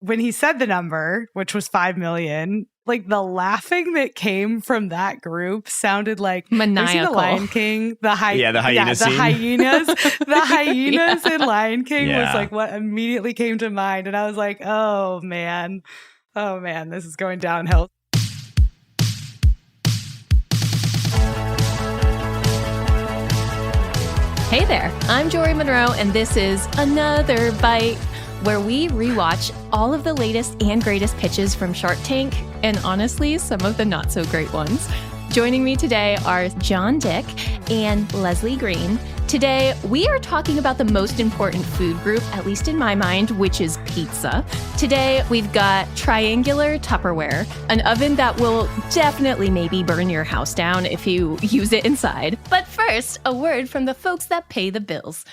when he said the number, which was 5 million, like the laughing that came from that group sounded like maniacal. The Lion King, the hyena scene. The hyenas in Lion King was like what immediately came to mind. And I was like, oh man, this is going downhill. Hey there, I'm Jorie Munroe, and this is Another Bite, where we rewatch all of the latest and greatest pitches from Shark Tank, and honestly, some of the not so great ones. Joining me today are John Dick and Leslie Green. Today, we are talking about the most important food group, at least in my mind, which is pizza. Today, we've got triangular Tupperware, an oven that will definitely maybe burn your house down if you use it inside. But first, a word from the folks that pay the bills.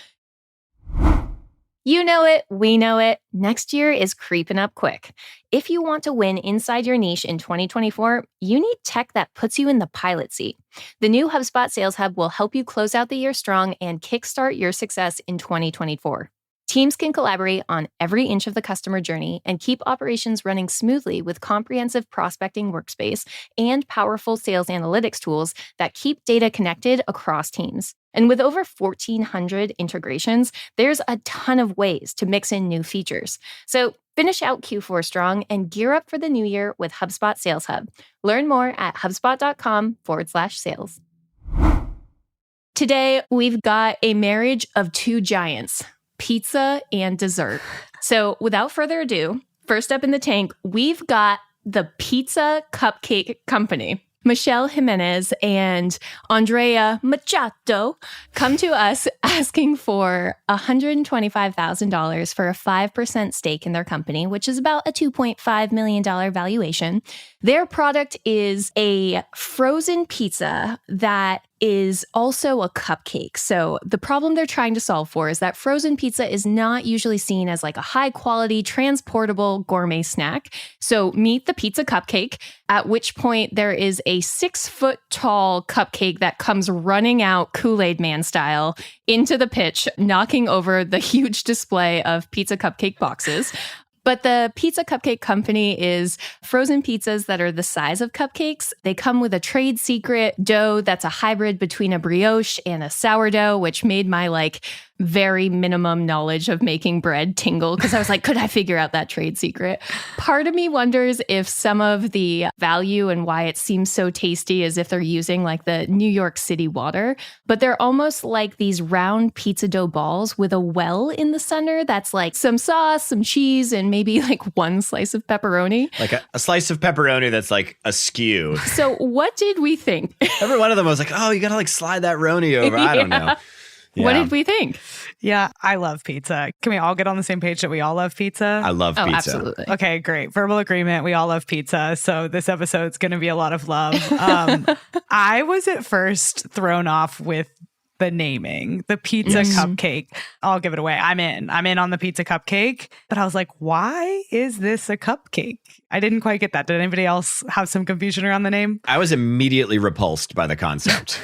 You know it, we know it. Next year is creeping up quick. If you want to win inside your niche in 2024, you need tech that puts you in the pilot seat. The new HubSpot Sales Hub will help you close out the year strong and kickstart your success in 2024. Teams can collaborate on every inch of the customer journey and keep operations running smoothly with comprehensive prospecting workspace and powerful sales analytics tools that keep data connected across teams. And with over 1,400 integrations, there's a ton of ways to mix in new features. So finish out Q4 strong and gear up for the new year with HubSpot Sales Hub. Learn more at hubspot.com/sales. Today, we've got a marriage of two giants, pizza and dessert. So without further ado, first up in the tank, we've got the Pizza Cupcake Company. Michelle Jimenez and Andrea Machado come to us asking for $125,000 for a 5% stake in their company, which is about a $2.5 million valuation. Their product is a frozen pizza that is also a cupcake. So the problem they're trying to solve for is that frozen pizza is not usually seen as like a high quality, transportable gourmet snack. So meet the pizza cupcake, at which point there is a 6-foot tall cupcake that comes running out Kool-Aid Man style into the pitch, knocking over the huge display of pizza cupcake boxes. But the Pizza Cupcake Company is frozen pizzas that are the size of cupcakes. They come with a trade secret dough that's a hybrid between a brioche and a sourdough, which made my very minimum knowledge of making bread tingle because I was like, could I figure out that trade secret? Part of me wonders if some of the value and why it seems so tasty is if they're using the New York City water, but they're almost like these round pizza dough balls with a well in the center that's like some sauce, some cheese, and maybe one slice of pepperoni. Like a slice of pepperoni that's like askew. So what did we think? Every one of them was like, oh, you gotta slide that roni over. I don't know. Yeah. What did we think? Yeah, I love pizza. Can we all get on the same page that we all love pizza? I love pizza. Absolutely. Okay, great. Verbal agreement. We all love pizza. So this episode's going to be a lot of love. I was at first thrown off with the naming, the pizza cupcake. I'll give it away. I'm in on the pizza cupcake. But I was like, why is this a cupcake? I didn't quite get that. Did anybody else have some confusion around the name? I was immediately repulsed by the concept.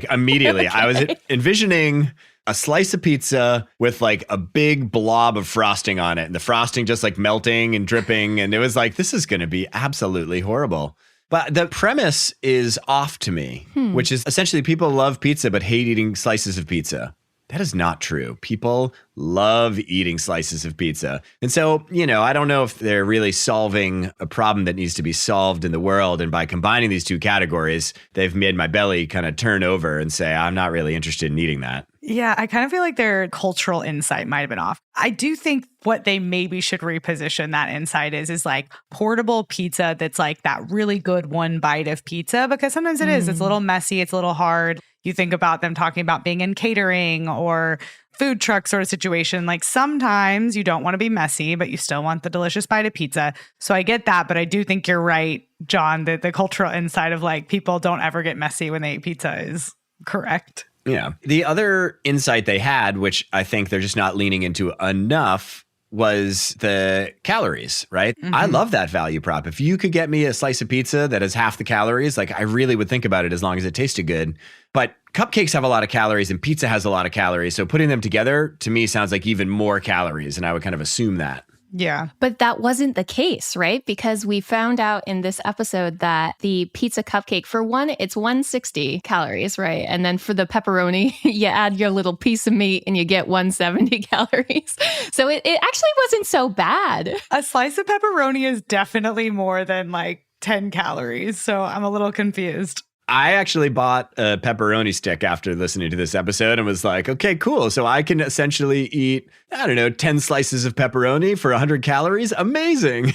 Immediately. Okay. I was envisioning a slice of pizza with a big blob of frosting on it, and the frosting just melting and dripping. And it was this is going to be absolutely horrible. But the premise is off to me, which is essentially people love pizza but hate eating slices of pizza. That is not true. People love eating slices of pizza. And so, I don't know if they're really solving a problem that needs to be solved in the world. And by combining these two categories, they've made my belly kind of turn over and say, I'm not really interested in eating that. Yeah, I kind of feel like their cultural insight might have been off. I do think what they maybe should reposition that insight is portable pizza that's that really good one bite of pizza, because sometimes it is. It's a little messy. It's a little hard. You think about them talking about being in catering or food truck sort of situation. Sometimes you don't want to be messy, but you still want the delicious bite of pizza. So I get that, but I do think you're right, John, that the cultural insight of people don't ever get messy when they eat pizza is correct. Yeah. The other insight they had, which I think they're just not leaning into enough, was the calories, right? Mm-hmm. I love that value prop. If you could get me a slice of pizza that has half the calories, I really would think about it as long as it tasted good. But cupcakes have a lot of calories and pizza has a lot of calories. So putting them together, to me, sounds like even more calories. And I would kind of assume that. Yeah. But that wasn't the case, right? Because we found out in this episode that the pizza cupcake, for one, it's 160 calories, right? And then for the pepperoni, you add your little piece of meat and you get 170 calories. So it actually wasn't so bad. A slice of pepperoni is definitely more than like 10 calories. So I'm a little confused. I actually bought a pepperoni stick after listening to this episode and was like, okay, cool. So I can essentially eat, 10 slices of pepperoni for 100 calories. Amazing.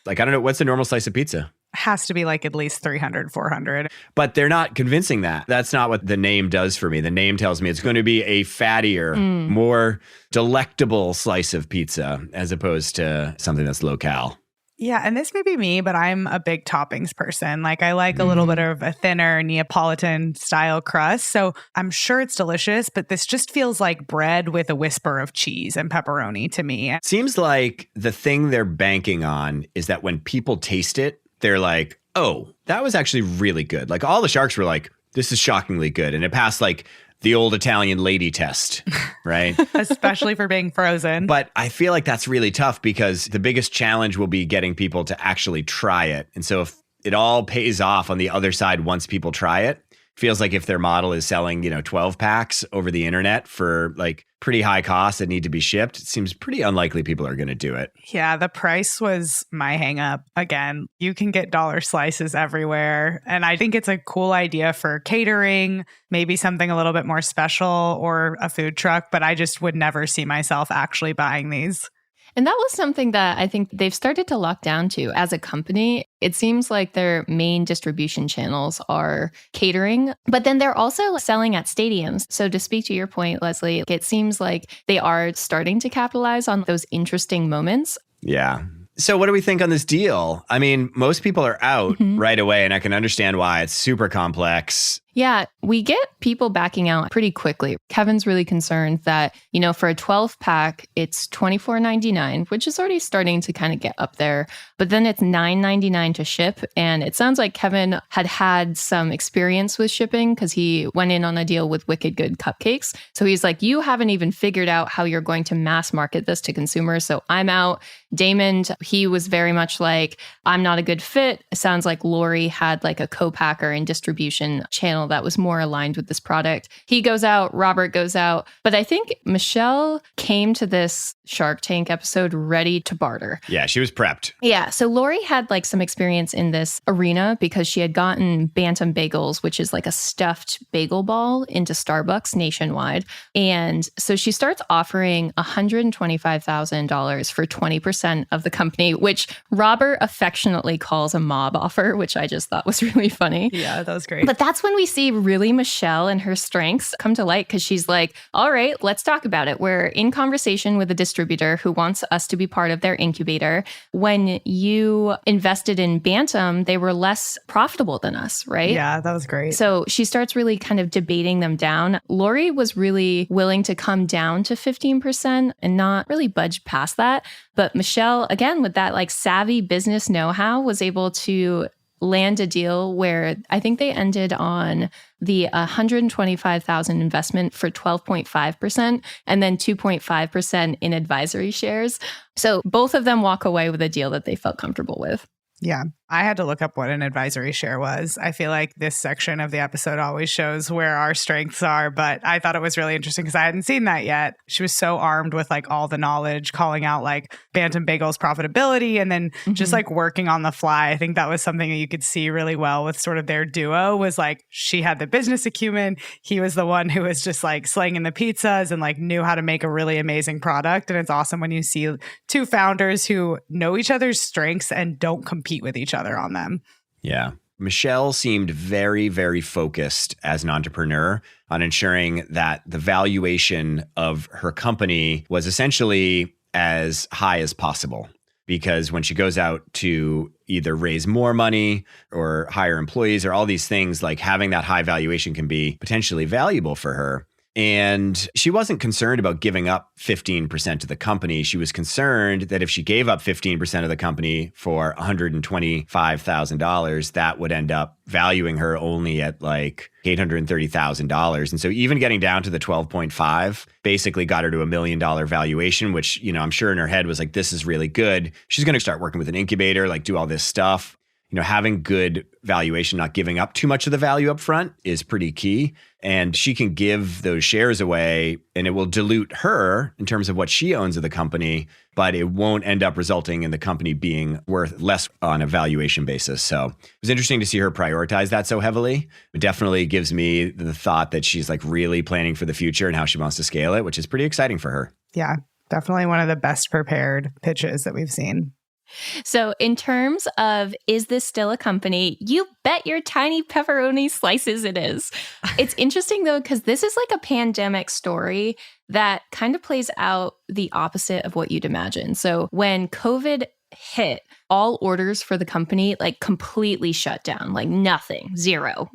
Like, I don't know. What's the normal slice of pizza? Has to be like at least 300, 400. But they're not convincing that. That's not what the name does for me. The name tells me it's going to be a fattier, more delectable slice of pizza as opposed to something that's low-cal. Yeah, and this may be me, but I'm a big toppings person. Like I like a little bit of a thinner Neapolitan style crust. So I'm sure it's delicious, but this just feels like bread with a whisper of cheese and pepperoni to me. Seems like the thing they're banking on is that when people taste it, they're like, oh, that was actually really good. Like all the sharks were like, this is shockingly good. And it passed like the old Italian lady test, right? Especially for being frozen. But I feel like that's really tough because the biggest challenge will be getting people to actually try it. And so if it all pays off on the other side once people try it, feels like if their model is selling, 12 packs over the internet for like pretty high costs that need to be shipped, it seems pretty unlikely people are going to do it. Yeah, the price was my hang up. Again, you can get dollar slices everywhere. And I think it's a cool idea for catering, maybe something a little bit more special or a food truck, but I just would never see myself actually buying these. And that was something that I think they've started to lock down to as a company. It seems like their main distribution channels are catering, but then they're also selling at stadiums. So to speak to your point, Leslie, it seems like they are starting to capitalize on those interesting moments. Yeah. So what do we think on this deal? I mean, most people are out right away, and I can understand why. It's super complex. Yeah, we get people backing out pretty quickly. Kevin's really concerned that, for a 12 pack, it's $24.99, which is already starting to kind of get up there. But then it's $9.99 to ship. And it sounds like Kevin had some experience with shipping because he went in on a deal with Wicked Good Cupcakes. So he's like, you haven't even figured out how you're going to mass market this to consumers. So I'm out. Damon, he was very much like, I'm not a good fit. It sounds like Lori had like a co-packer and distribution channel that was more aligned with this product. He goes out, Robert goes out. But I think Michelle came to this Shark Tank episode ready to barter. Yeah, she was prepped. Yeah, so Lori had like some experience in this arena because she had gotten Bantam Bagels, which is like a stuffed bagel ball, into Starbucks nationwide. And so she starts offering $125,000 for 20% of the company, which Robert affectionately calls a mob offer, which I just thought was really funny. Yeah, that was great. But that's when we see really Michelle and her strengths come to light because she's like, all right, let's talk about it. We're in conversation with a distributor who wants us to be part of their incubator. When you invested in Bantam, they were less profitable than us, right? Yeah, that was great. So she starts really kind of debating them down. Lori was really willing to come down to 15% and not really budge past that. But Michelle, again, with that like savvy business know-how, was able to land a deal where I think they ended on the $125,000 investment for 12.5% and then 2.5% in advisory shares. So both of them walk away with a deal that they felt comfortable with. Yeah, I had to look up what an advisory share was. I feel like this section of the episode always shows where our strengths are, but I thought it was really interesting because I hadn't seen that yet. She was so armed with like all the knowledge, calling out like Bantam Bagels profitability and then just like working on the fly. I think that was something that you could see really well with sort of their duo was like she had the business acumen. He was the one who was just like slinging the pizzas and like knew how to make a really amazing product. And it's awesome when you see two founders who know each other's strengths and don't compete with each other on them. Yeah. Michelle seemed very, very focused as an entrepreneur on ensuring that the valuation of her company was essentially as high as possible. Because when she goes out to either raise more money or hire employees or all these things, like having that high valuation can be potentially valuable for her. And she wasn't concerned about giving up 15% of the company. She was concerned that if she gave up 15% of the company for $125,000, that would end up valuing her only at like $830,000. And so even getting down to the 12.5 basically got her to $1 million valuation, which, I'm sure in her head was like, this is really good. She's going to start working with an incubator, like do all this stuff. Having good valuation, not giving up too much of the value up front is pretty key. And she can give those shares away and it will dilute her in terms of what she owns of the company, but it won't end up resulting in the company being worth less on a valuation basis. So it was interesting to see her prioritize that so heavily. It definitely gives me the thought that she's like really planning for the future and how she wants to scale it, which is pretty exciting for her. Yeah, definitely one of the best prepared pitches that we've seen. So in terms of, is this still a company? You bet your tiny pepperoni slices it is. It's interesting though, because this is like a pandemic story that kind of plays out the opposite of what you'd imagine. So when COVID hit, all orders for the company like completely shut down, like nothing, zero.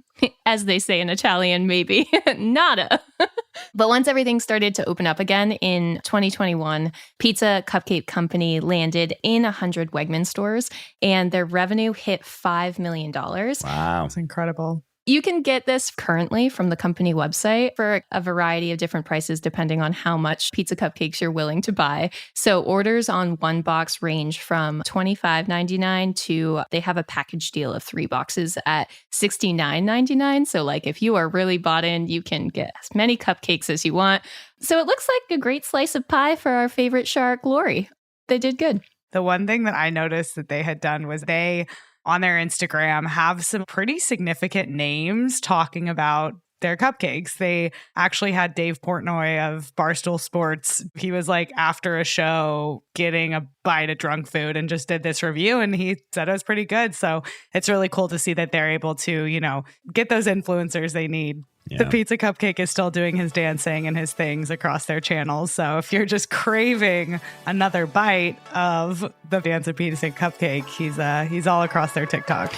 As they say in Italian, maybe nada. But once everything started to open up again in 2021, Pizza Cupcake Company landed in 100 Wegmans stores and their revenue hit $5 million. Wow. That's incredible. You can get this currently from the company website for a variety of different prices depending on how much pizza cupcakes you're willing to buy. So orders on one box range from $25.99 to they have a package deal of 3 boxes at $69.99. So like if you are really bought in, you can get as many cupcakes as you want. So it looks like a great slice of pie for our favorite shark, Jorie. They did good. The one thing that I noticed that they had done was they on their Instagram have some pretty significant names talking about their cupcakes. They actually had Dave Portnoy of Barstool Sports. He was like after a show getting a bite of drunk food and just did this review and he said it was pretty good. So it's really cool to see that they're able to, get those influencers they need. Yeah. The Pizza Cupcake is still doing his dancing and his things across their channels. So if you're just craving another bite of the Dance of Pizza Cupcake, he's all across their TikTok.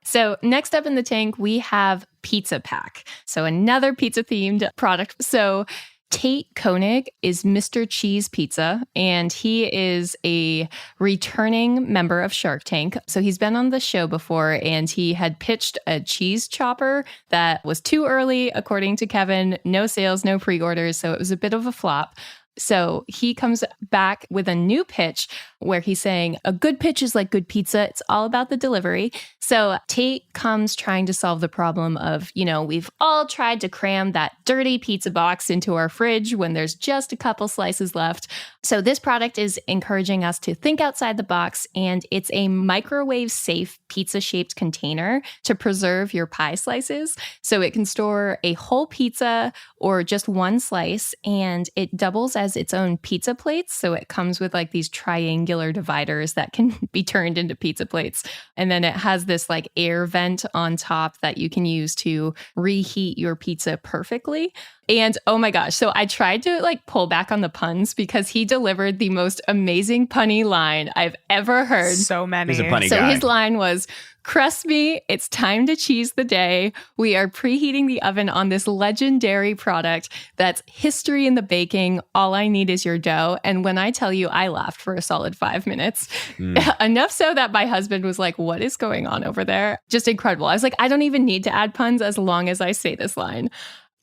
So next up in the tank, we have Pizza Pack. So another pizza-themed product. So Tate Koenig is Mr. Cheese Pizza, and he is a returning member of Shark Tank. So he's been on the show before, and he had pitched a cheese chopper that was too early, according to Kevin. No sales, no pre-orders, so it was a bit of a flop. So he comes back with a new pitch where he's saying a good pitch is like good pizza. It's all about the delivery. So Tate comes trying to solve the problem of, we've all tried to cram that dirty pizza box into our fridge when there's just a couple slices left. So this product is encouraging us to think outside the box, and it's a microwave safe pizza shaped container to preserve your pie slices. So it can store a whole pizza or just one slice, and it doubles as its own pizza plates. So it comes with like these triangular dividers that can be turned into pizza plates. And then it has this like air vent on top that you can use to reheat your pizza perfectly. And oh my gosh, so I tried to like pull back on the puns because he delivered the most amazing punny line I've ever heard. So many. He's a punny guy. His line was, "Crust me, it's time to cheese the day. We are preheating the oven on this legendary product that's history in the baking. All I need is your dough." And when I tell you, I laughed for a solid 5 minutes. Enough so that my husband was like, "What is going on over there?" Just incredible. I was like, I don't even need to add puns as long as I say this line.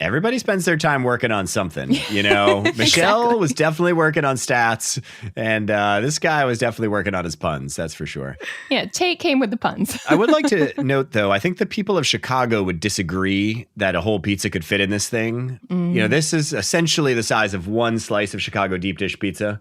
Everybody spends their time working on something, Michelle Exactly. was definitely working on stats, and this guy was definitely working on his puns, that's for sure. Yeah, Tate came with the puns. I would like to note, though, I think the people of Chicago would disagree that a whole pizza could fit in this thing. This is essentially the size of one slice of Chicago deep dish pizza.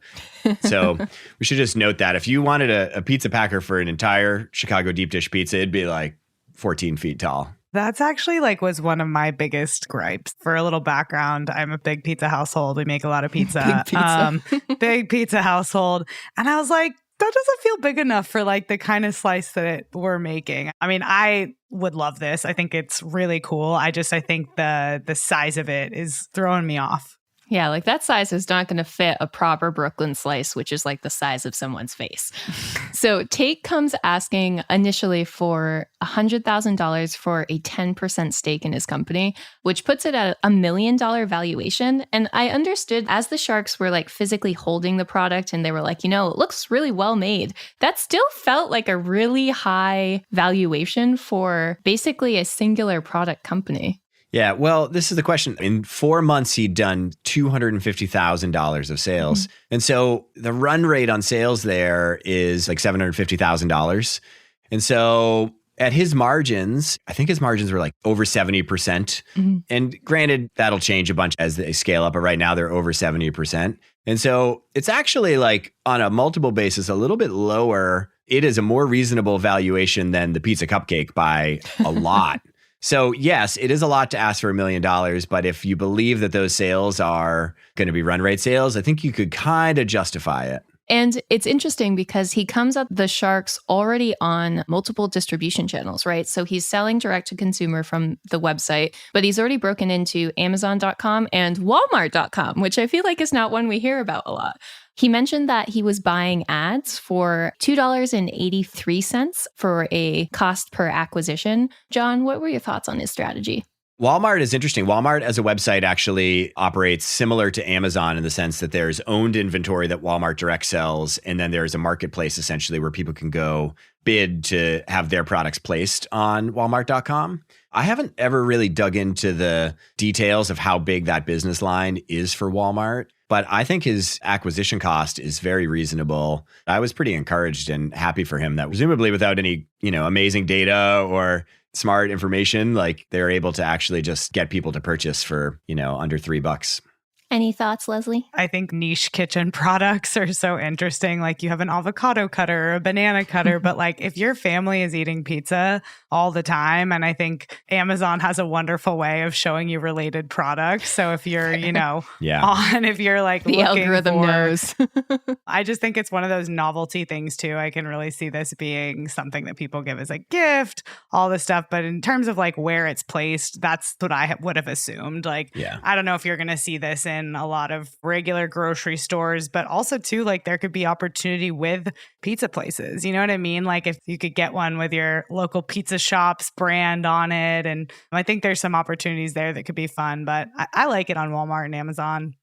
So we should just note that if you wanted a pizza packer for an entire Chicago deep dish pizza, it'd be like 14 feet tall. That's actually was one of my biggest gripes. For a little background, I'm a big pizza household. We make a lot of pizza. Big pizza household. And I was like, that doesn't feel big enough for the kind of slice that we're making. I mean, I would love this. I think it's really cool. I think the size of it is throwing me off. Yeah, like that size is not going to fit a proper Brooklyn slice, which is like the size of someone's face. So Take comes asking initially for $100,000 for a 10% stake in his company, which puts it at $1 million valuation. And I understood as the sharks were like physically holding the product and they were like, it looks really well made. That still felt like a really high valuation for basically a singular product company. Yeah, well, this is the question. In 4 months, he'd done $250,000 of sales. And so the run rate on sales there is like $750,000. And so at his margins, I think his margins were like over 70%. And granted, that'll change a bunch as they scale up. But right now they're over 70%. And so it's actually like on a multiple basis, a little bit lower. It is a more reasonable valuation than the pizza cupcake by a lot. So yes, it is a lot to ask for $1 million, but if you believe that those sales are going to be run rate sales, I think you could kind of justify it. And it's interesting because he comes at the sharks already on multiple distribution channels, right? So he's selling direct to consumer from the website, but he's already broken into Amazon.com and Walmart.com, which I feel like is not one we hear about a lot. He mentioned that he was buying ads for $2.83 for a cost per acquisition. John, what were your thoughts on his strategy? Walmart is interesting. Walmart as a website actually operates similar to Amazon in the sense that there's owned inventory that Walmart direct sells, and then there's a marketplace essentially where people can go bid to have their products placed on Walmart.com. I haven't ever really dug into the details of how big that business line is for Walmart, but I think his acquisition cost is very reasonable. I was pretty encouraged and happy for him that presumably without any, amazing data or smart information, like they're able to actually just get people to purchase for, under $3. Any thoughts, Leslie? I think niche kitchen products are so interesting. Like you have an avocado cutter or a banana cutter, but like if your family is eating pizza all the time, and I think Amazon has a wonderful way of showing you related products. So if you're, if you're like the algorithm knows. I just think it's one of those novelty things too. I can really see this being something that people give as a gift, all this stuff. But in terms of like where it's placed, that's what I would have assumed. Like, I don't know if you're going to see this in a lot of regular grocery stores, but also too, like there could be opportunity with pizza places. You know what I mean? Like if you could get one with your local pizza shop's brand on it. And I think there's some opportunities there that could be fun, but I like it on Walmart and Amazon.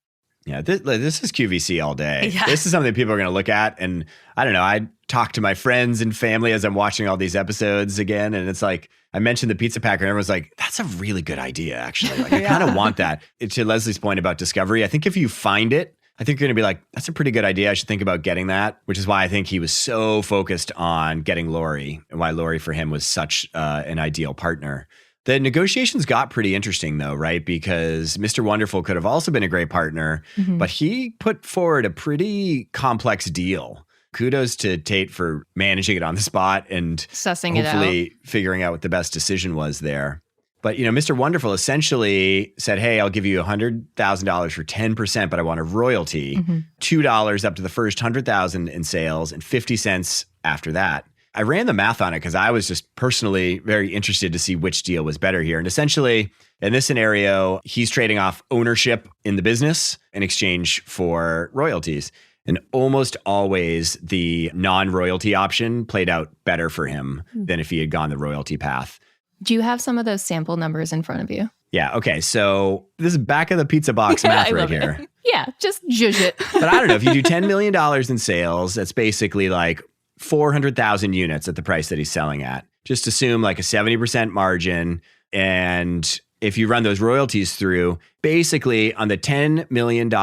Yeah, this is QVC all day. Yeah. This is something people are going to look at. And I don't know, I talk to my friends and family as I'm watching all these episodes again. And it's like, I mentioned the pizza packer and everyone's like, that's a really good idea, actually. Like, I kind of want that. To Leslie's point about discovery, I think if you find it, I think you're going to be like, that's a pretty good idea. I should think about getting that, which is why I think he was so focused on getting Lori and why Lori for him was such an ideal partner. The negotiations got pretty interesting though, right? Because Mr. Wonderful could have also been a great partner, but he put forward a pretty complex deal. Kudos to Tate for managing it on the spot and sussing it out, hopefully figuring out what the best decision was there. But, Mr. Wonderful essentially said, hey, I'll give you $100,000 for 10%, but I want a royalty, $2 up to the first 100,000 in sales and 50 cents after that. I ran the math on it because I was just personally very interested to see which deal was better here. And essentially, in this scenario, he's trading off ownership in the business in exchange for royalties. And almost always the non-royalty option played out better for him than if he had gone the royalty path. Do you have some of those sample numbers in front of you? Yeah. Okay. So this is back of the pizza box math right here. Yeah. Just zhuzh it. But I don't know. If you do $10 million in sales, that's basically like 400,000 units at the price that he's selling at. Just assume like a 70% margin. And if you run those royalties through, basically on the $10 million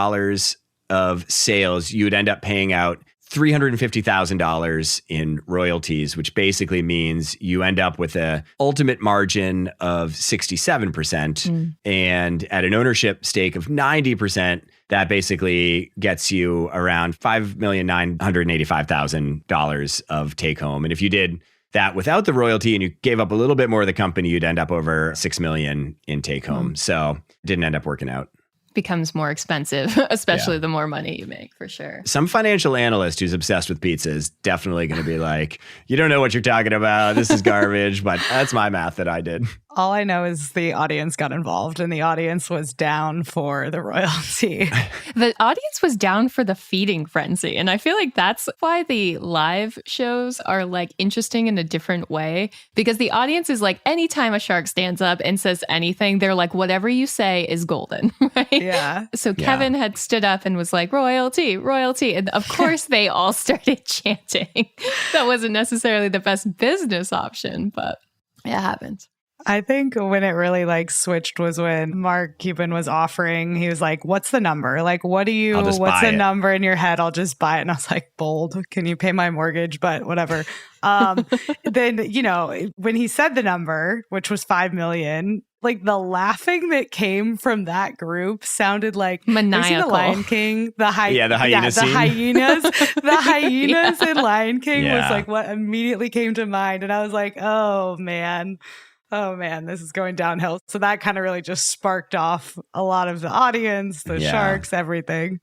of sales, you would end up paying out $350,000 in royalties, which basically means you end up with a ultimate margin of 67%. And at an ownership stake of 90%, that basically gets you around $5,985,000 of take home. And if you did that without the royalty and you gave up a little bit more of the company, you'd end up over $6 million in take home. So it didn't end up working out. becomes more expensive, especially the more money you make, for sure. Some financial analyst who's obsessed with pizza is definitely going to be like, you don't know what you're talking about. This is garbage. But that's my math that I did. All I know is the audience got involved and the audience was down for the royalty. The audience was down for the feeding frenzy. And I feel like that's why the live shows are like interesting in a different way, because the audience is like, anytime a shark stands up and says anything, they're like, whatever you say is golden, right? Yeah. So Kevin had stood up and was like, royalty, royalty. And of course they all started chanting. That wasn't necessarily the best business option, but it happened. I think when it really like switched was when Mark Cuban was offering, he was like, what's the number? Like, what's the number in your head? I'll just buy it. And I was like, bold, can you pay my mortgage? But whatever. Then, when he said the number, which was 5 million, like the laughing that came from that group sounded like maniacal. The Lion King, the hyenas. The hyenas in Lion King was like what immediately came to mind. And I was like, oh man, this is going downhill. So that kind of really just sparked off a lot of the audience, the sharks, everything.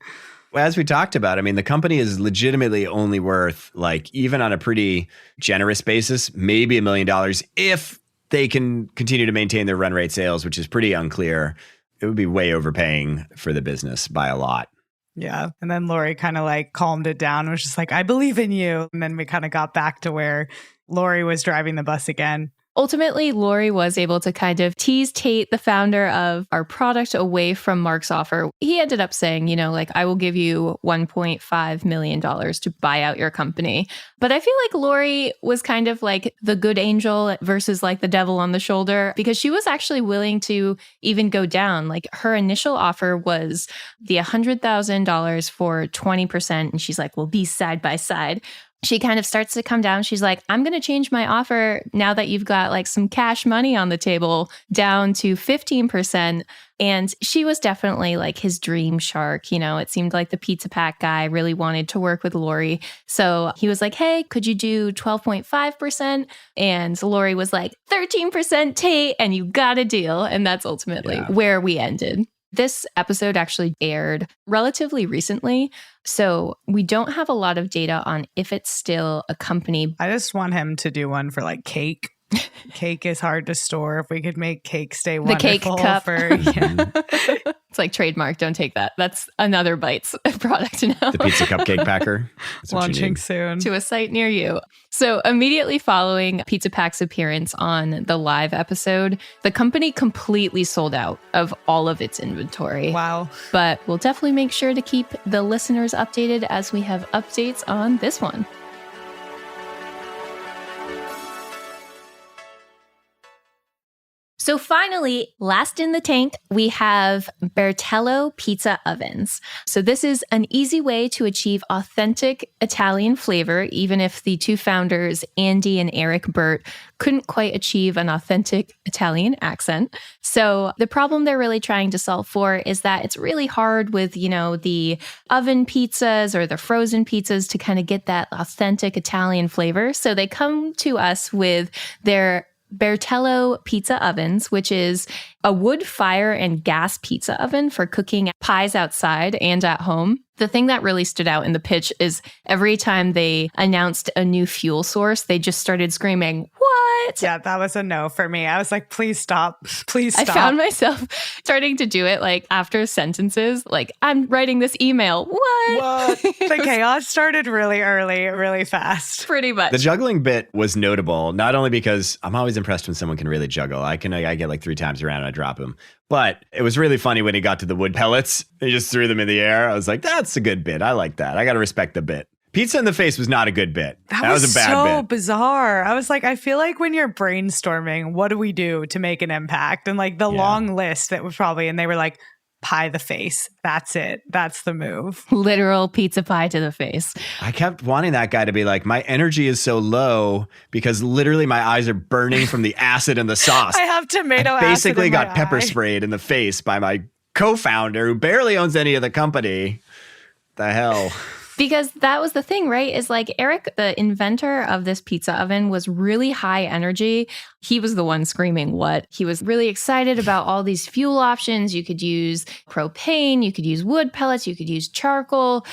Well, as we talked about, I mean, the company is legitimately only worth, like, even on a pretty generous basis, maybe $1 million if they can continue to maintain their run rate sales, which is pretty unclear. It would be way overpaying for the business by a lot. Yeah. And then Lori kind of like calmed it down and was just like, I believe in you. And then we kind of got back to where Lori was driving the bus again. Ultimately, Lori was able to kind of tease Tate, the founder of our product, away from Mark's offer. He ended up saying, I will give you $1.5 million to buy out your company. But I feel like Lori was kind of like the good angel versus like the devil on the shoulder, because she was actually willing to even go down. Like her initial offer was the $100,000 for 20%. And she's like, we'll be side by side. She kind of starts to come down. She's like, I'm going to change my offer now that you've got like some cash money on the table down to 15%. And she was definitely like his dream shark. It seemed like the pizza pack guy really wanted to work with Lori. So he was like, hey, could you do 12.5%? And Lori was like, 13%, Tate, and you got a deal. And that's ultimately where we ended. This episode actually aired relatively recently, so we don't have a lot of data on if it's still a company. I just want him to do one for like cake. Cake is hard to store. If we could make cake stay wonderful. The cake cup. It's like trademark. Don't take that. That's another Bites product now. The pizza cupcake packer. Launching soon. To a site near you. So immediately following Pizza Pack's appearance on the live episode, the company completely sold out of all of its inventory. Wow. But we'll definitely make sure to keep the listeners updated as we have updates on this one. So finally, last in the tank, we have Bertello pizza ovens. So this is an easy way to achieve authentic Italian flavor, even if the two founders, Andy and Eric Burt, couldn't quite achieve an authentic Italian accent. So the problem they're really trying to solve for is that it's really hard with, the oven pizzas or the frozen pizzas to kind of get that authentic Italian flavor. So they come to us with their Bertello pizza ovens, which is a wood fire and gas pizza oven for cooking pies outside and at home. The thing that really stood out in the pitch is every time they announced a new fuel source, they just started screaming, "What?" Yeah, that was a no for me. I was like, please stop. Please stop. I found myself starting to do it like after sentences, like, I'm writing this email. What? The chaos started really early, really fast. Pretty much. The juggling bit was notable, not only because I'm always impressed when someone can really juggle. I get like 3 times around and I drop him. But it was really funny when he got to the wood pellets. He just threw them in the air. I was like, that's a good bit. I like that. I got to respect the bit. Pizza in the face was not a good bit. That was a bad bit. So bizarre. I was like, I feel like when you're brainstorming, what do we do to make an impact? And like the long list that was probably, and they were like, pie the face. That's it. That's the move. Literal pizza pie to the face. I kept wanting that guy to be like, my energy is so low because literally my eyes are burning from the acid in the sauce. I have tomato acid basically in my got pepper eye. sprayed in the face by my co-founder who barely owns any of the company. The hell? Because that was the thing, right? Is like Eric, the inventor of this pizza oven, was really high energy. He was the one screaming what? He was really excited about all these fuel options. You could use propane, you could use wood pellets, you could use charcoal.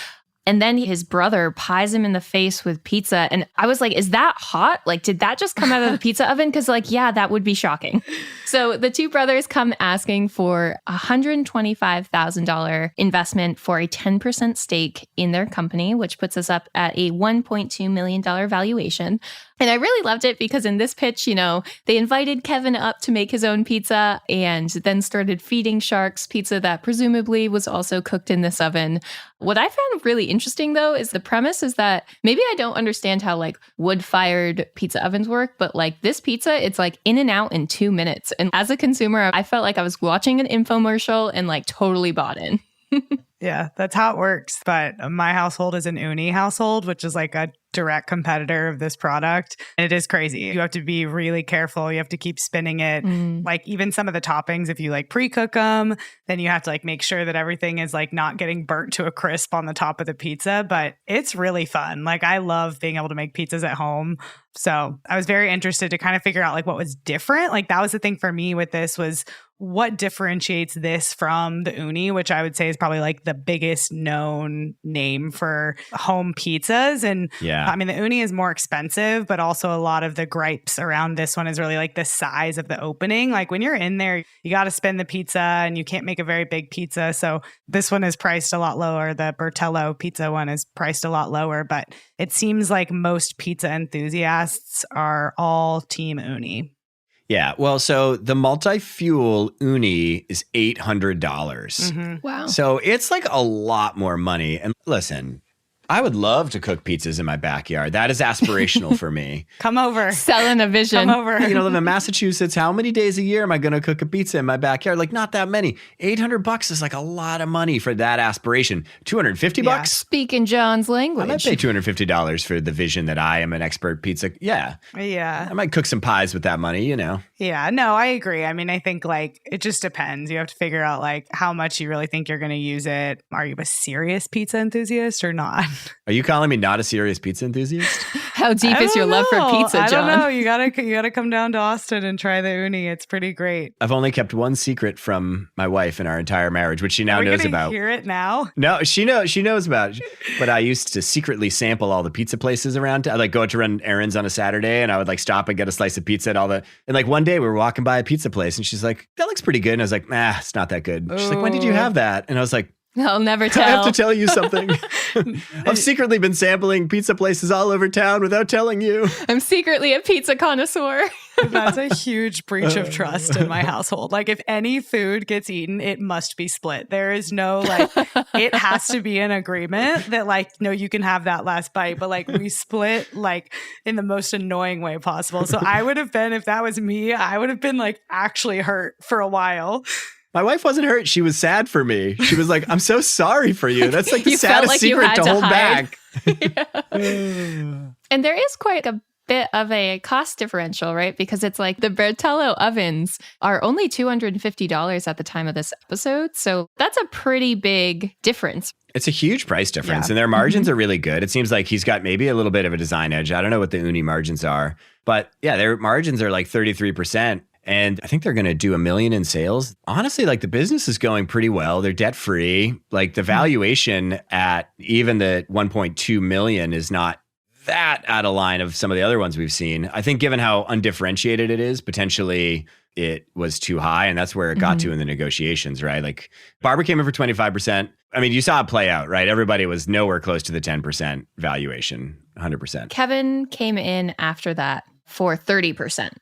And then his brother pies him in the face with pizza. And I was like, is that hot? Like, did that just come out of the pizza oven? Because like, yeah, that would be shocking. So the two brothers come asking for $125,000 investment for a 10% stake in their company, which puts us up at a $1.2 million valuation. And I really loved it because in this pitch, you know, they invited Kevin up to make his own pizza and then started feeding sharks pizza that presumably was also cooked in this oven. What I found really interesting, though, is the premise is that maybe I don't understand how like wood-fired pizza ovens work, but like this pizza, it's like in and out in 2 minutes. And as a consumer, I felt like I was watching an infomercial and like totally bought in. Yeah, that's how it works. But my household is an uni household, which is like a direct competitor of this product. And it is crazy. You have to be really careful. You have to keep spinning it. Like even some of the toppings, if you like pre-cook them, then you have to like make sure that everything is like not getting burnt to a crisp on the top of the pizza. But it's really fun. Like I love being able to make pizzas at home. So I was very interested to kind of figure out like what was different. Like that was the thing for me with this was what differentiates this from the uni, which I would say is probably like the biggest known name for home pizzas. And I mean, the uni is more expensive, but also a lot of the gripes around this one is really like the size of the opening. Like when you're in there, you got to spin the pizza and you can't make a very big pizza. So this one is priced a lot lower. The Bertello pizza one is priced a lot lower, but it seems like most pizza enthusiasts are all team uni. Yeah. Well, so the multi-fuel uni is $800. Wow. So it's like a lot more money. And listen, I would love to cook pizzas in my backyard. That is aspirational for me. Come over. Selling a vision. Come over. You know, live in Massachusetts. How many days a year am I going to cook a pizza in my backyard? Like not that many. $800 is like a lot of money for that aspiration. $250? Speaking John's language. I might pay $250 for the vision that I am an expert pizza. Yeah. I might cook some pies with that money, you know. Yeah, no, I agree. I mean, I think like it just depends. You have to figure out like how much you really think you're going to use it. Are you a serious pizza enthusiast or not? Are you calling me not a serious pizza enthusiast? How deep is your love for pizza, John? I don't know. You gotta come down to Austin and try the uni. It's pretty great. I've only kept one secret from my wife in our entire marriage, which she now knows about. Hear it now? No, she knows about it. But I used to secretly sample all the pizza places around. I like go out to run errands on a Saturday, and I would like stop and get a slice of pizza and And like one day we were walking by a pizza place, and she's like, "That looks pretty good." And I was like, it's not that good. She's like, "When did you have that?" And I was like, I'll never tell. I have to tell you something. I've secretly been sampling pizza places all over town without telling you. I'm secretly a pizza connoisseur. That's a huge breach of trust in my household. Like if any food gets eaten, it must be split. There is no like, it has to be an agreement that like, no, you can have that last bite, but like we split like in the most annoying way possible. So I would have been, if that was me, I would have been like actually hurt for a while. My wife wasn't hurt. She was sad for me. She was like, I'm so sorry for you. That's like the saddest secret to hold back. And there is quite a bit of a cost differential, right? Because it's like the Bertello ovens are only $250 at the time of this episode. So that's a pretty big difference. It's a huge price difference, and their margins are really good. It seems like he's got maybe a little bit of a design edge. I don't know what the uni margins are, but yeah, their margins are like 33%. And I think they're going to do $1 million in sales. Honestly, like the business is going pretty well. They're debt free. Like the valuation at even the 1.2 million is not that out of line of some of the other ones we've seen. I think given how undifferentiated it is, potentially it was too high. And that's where it got to in the negotiations, right? Like Barbara came in for 25%. I mean, you saw it play out, right? Everybody was nowhere close to the 10% valuation, 100%. Kevin came in after that for 30%.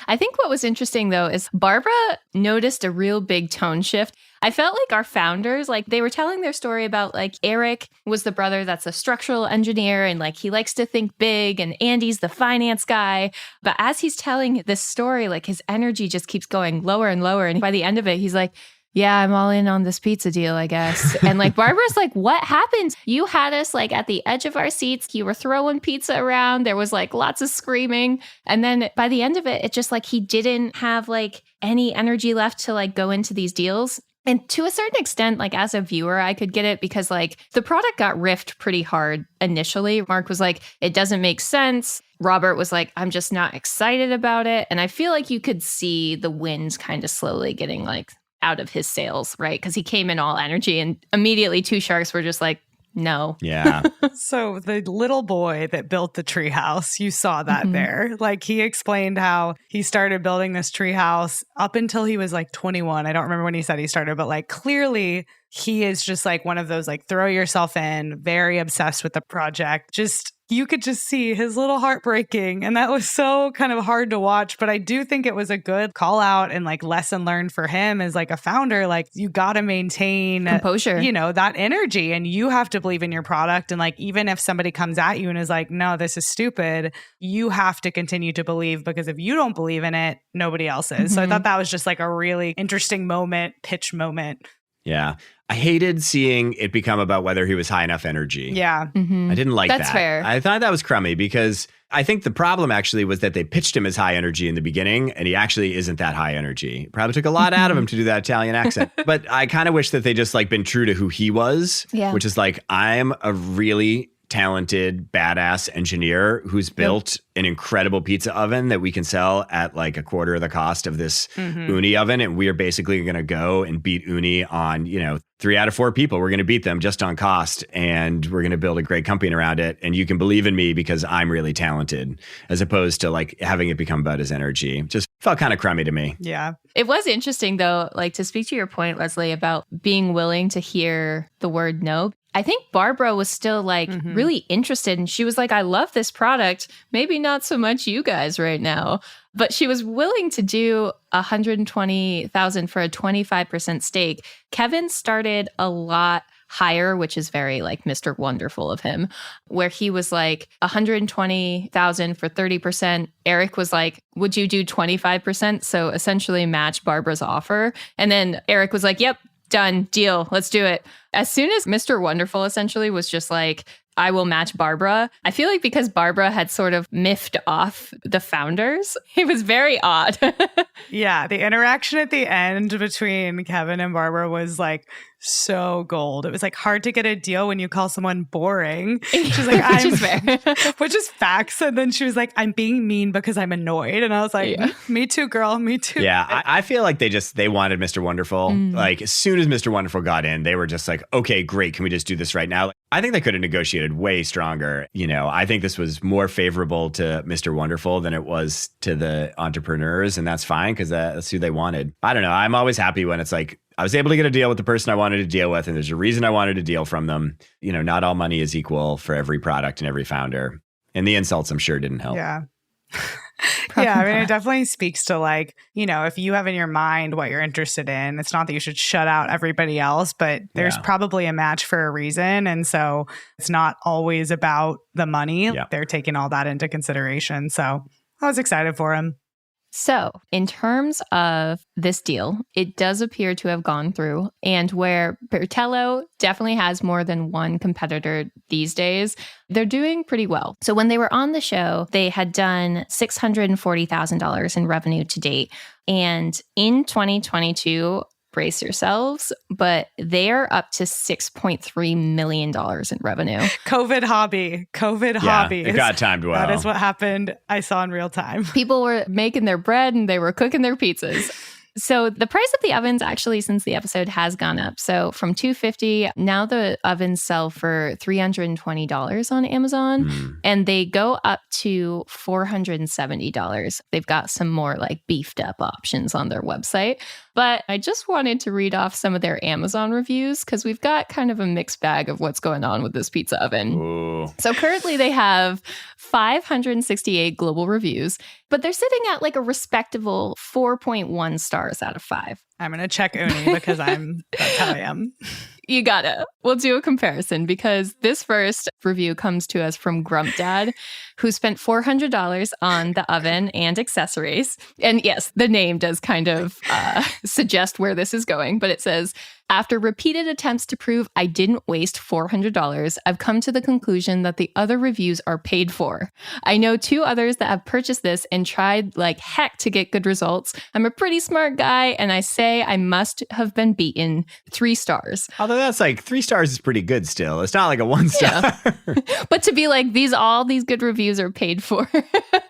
I think what was interesting, though, is Barbara noticed a real big tone shift. I felt like our founders, like they were telling their story about like Eric was the brother that's a structural engineer and like he likes to think big and Andy's the finance guy. But as he's telling this story, like his energy just keeps going lower and lower. And by the end of it, he's like, yeah, I'm all in on this pizza deal, I guess. And like Barbara's like, what happened? You had us like at the edge of our seats. You were throwing pizza around. There was like lots of screaming. And then by the end of it, it's just like he didn't have like any energy left to like go into these deals. And to a certain extent, like as a viewer, I could get it because like the product got riffed pretty hard initially. Mark was like, it doesn't make sense. Robert was like, I'm just not excited about it. And I feel like you could see the winds kind of slowly getting like out of his sails, right? Because he came in all energy and immediately two sharks were just like, no. Yeah. So the little boy that built the treehouse, you saw that there. Like he explained how he started building this treehouse up until he was like 21. I don't remember when he said he started, but like clearly he is just like one of those like throw yourself in, very obsessed with the project. Just you could just see his little heart breaking. And that was so kind of hard to watch. But I do think it was a good call out and like lesson learned for him as like a founder. Like you got to maintain composure, you know, that energy, and you have to believe in your product. And like, even if somebody comes at you and is like, no, this is stupid, you have to continue to believe, because if you don't believe in it, nobody else is. So I thought that was just like a really interesting pitch moment. Yeah. I hated seeing it become about whether he was high enough energy. Yeah. I didn't like that. That's fair. I thought that was crummy because I think the problem actually was that they pitched him as high energy in the beginning, and he actually isn't that high energy. Probably took a lot out of him to do that Italian accent. But I kind of wish that they just like been true to who he was, which is like, I'm a really talented, badass engineer who's built an incredible pizza oven that we can sell at like a quarter of the cost of this Uni oven. And we are basically going to go and beat Uni on, 3 out of 4 people. We're going to beat them just on cost, and we're going to build a great company around it. And you can believe in me because I'm really talented, as opposed to like having it become about his energy. Just felt kind of crummy to me. Yeah. It was interesting though, like to speak to your point, Leslie, about being willing to hear the word no. I think Barbara was still like really interested, and she was like, I love this product. Maybe not so much you guys right now, but she was willing to do $120,000 for a 25% stake. Kevin started a lot higher, which is very like Mr. Wonderful of him, where he was like $120,000 for 30%. Eric was like, would you do 25%? So essentially match Barbara's offer. And then Eric was like, yep, done, deal, let's do it. As soon as Mr. Wonderful essentially was just like, I will match Barbara, I feel like because Barbara had sort of miffed off the founders, it was very odd. Yeah, the interaction at the end between Kevin and Barbara was like so gold. It was like hard to get a deal when you call someone boring. She's like, which is fair. Which is facts. And then she was like, I'm being mean because I'm annoyed. And I was like, me too, girl. Me too. Yeah, I feel like they wanted Mr. Wonderful. Like as soon as Mr. Wonderful got in, they were just like, okay, great. Can we just do this right now? I think they could have negotiated way stronger. I think this was more favorable to Mr. Wonderful than it was to the entrepreneurs. And that's fine because that's who they wanted. I don't know. I'm always happy when it's like, I was able to get a deal with the person I wanted to deal with, and there's a reason I wanted a deal from them. Not all money is equal for every product and every founder. And the insults, I'm sure, didn't help. Yeah. Yeah, I mean, it definitely speaks to like, if you have in your mind what you're interested in, it's not that you should shut out everybody else, but there's probably a match for a reason. And so it's not always about the money. Yeah. They're taking all that into consideration. So I was excited for him. So in terms of this deal, it does appear to have gone through, and where Bertello definitely has more than one competitor these days, they're doing pretty well. So when they were on the show, they had done $640,000 in revenue to date. And in 2022, brace yourselves, but they're up to $6.3 million in revenue. COVID hobby. It got timed well. That is what happened. I saw in real time. People were making their bread and they were cooking their pizzas. So the price of the ovens actually since the episode has gone up. So from $250, now the ovens sell for $320 on Amazon, and they go up to $470. They've got some more like beefed up options on their website. But I just wanted to read off some of their Amazon reviews because we've got kind of a mixed bag of what's going on with this pizza oven. Ooh. So currently they have 568 global reviews, but they're sitting at like a respectable 4.1 stars out of 5. I'm going to check Uni because that's how I am. You gotta. We'll do a comparison because this first review comes to us from Grump Dad, who spent $400 on the oven and accessories. And yes, the name does kind of suggest where this is going, but it says, After repeated attempts to prove I didn't waste $400, I've come to the conclusion that the other reviews are paid for. I know 2 others that have purchased this and tried like heck to get good results. I'm a pretty smart guy, and I say I must have been beaten. 3 stars. Although that's like 3 stars is pretty good still. It's not like a 1 star. Yeah. But to be like, all these good reviews are paid for.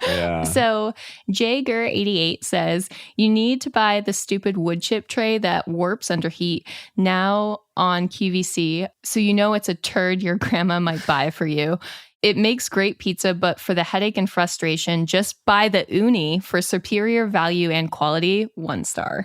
Yeah. So Jager88 says, you need to buy the stupid wood chip tray that warps under heat now on QVC, so you know it's a turd your grandma might buy for you. It makes great pizza, but for the headache and frustration, just buy the uni for superior value and quality. 1 star.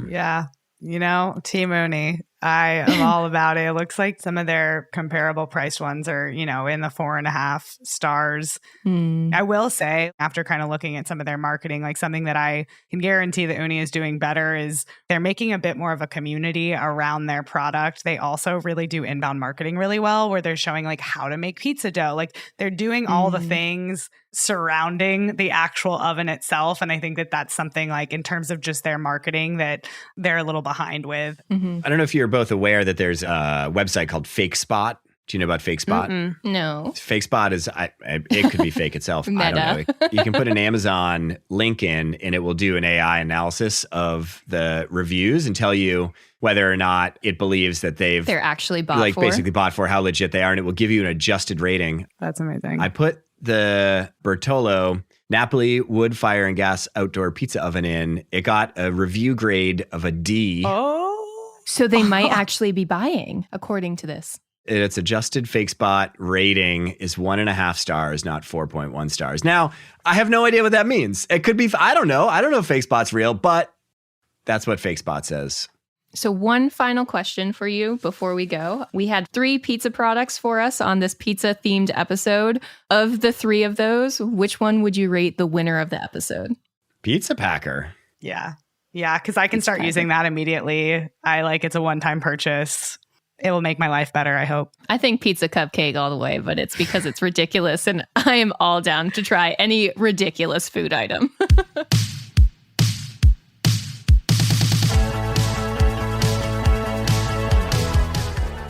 Yeah. Team Uni. I am all about it. It looks like some of their comparable priced ones are, in the 4.5 stars. I will say, after kind of looking at some of their marketing, like something that I can guarantee that Uni is doing better is they're making a bit more of a community around their product. They also really do inbound marketing really well, where they're showing like how to make pizza dough. Like they're doing all the things surrounding the actual oven itself. And I think that that's something like in terms of just their marketing that they're a little behind with. I don't know if you're both aware that there's a website called Fake Spot. Do you know about Fake Spot? No. Fake Spot is, it could be fake itself. I don't know. You can put an Amazon link in and it will do an AI analysis of the reviews and tell you whether or not it believes that they're actually bought like for. basically bought for, how legit they are. And it will give you an adjusted rating. That's amazing. I put the Bertello Napoli wood fire and gas outdoor pizza oven in. It got a review grade of a D. So they might actually be buying, according to this. Its adjusted Fake Spot rating is 1.5 stars, not 4.1 stars. Now, I have no idea what that means. It could be, I don't know. I don't know if Fake Spot's real, but that's what Fake Spot says. So one final question for you before we go. We had 3 pizza products for us on this pizza-themed episode. Of the 3 of those, which one would you rate the winner of the episode? Pizza Packer. Yeah. Yeah, because I can start using that immediately. It's a one-time purchase. It will make my life better, I hope. I think Pizza Cupcake all the way, but it's because it's ridiculous, and I am all down to try any ridiculous food item.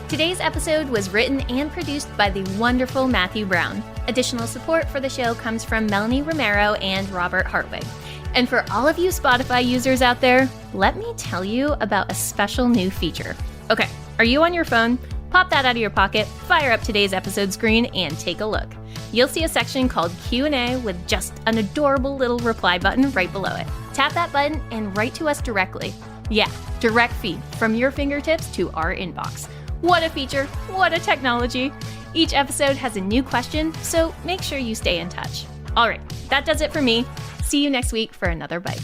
Today's episode was written and produced by the wonderful Matthew Brown. Additional support for the show comes from Melanie Romero and Robert Hartwig. And for all of you Spotify users out there, let me tell you about a special new feature. Okay, are you on your phone? Pop that out of your pocket, fire up today's episode screen, and take a look. You'll see a section called Q&A with just an adorable little reply button right below it. Tap that button and write to us directly. Yeah, direct feed from your fingertips to our inbox. What a feature, what a technology. Each episode has a new question, so make sure you stay in touch. All right, that does it for me. See you next week for another bite.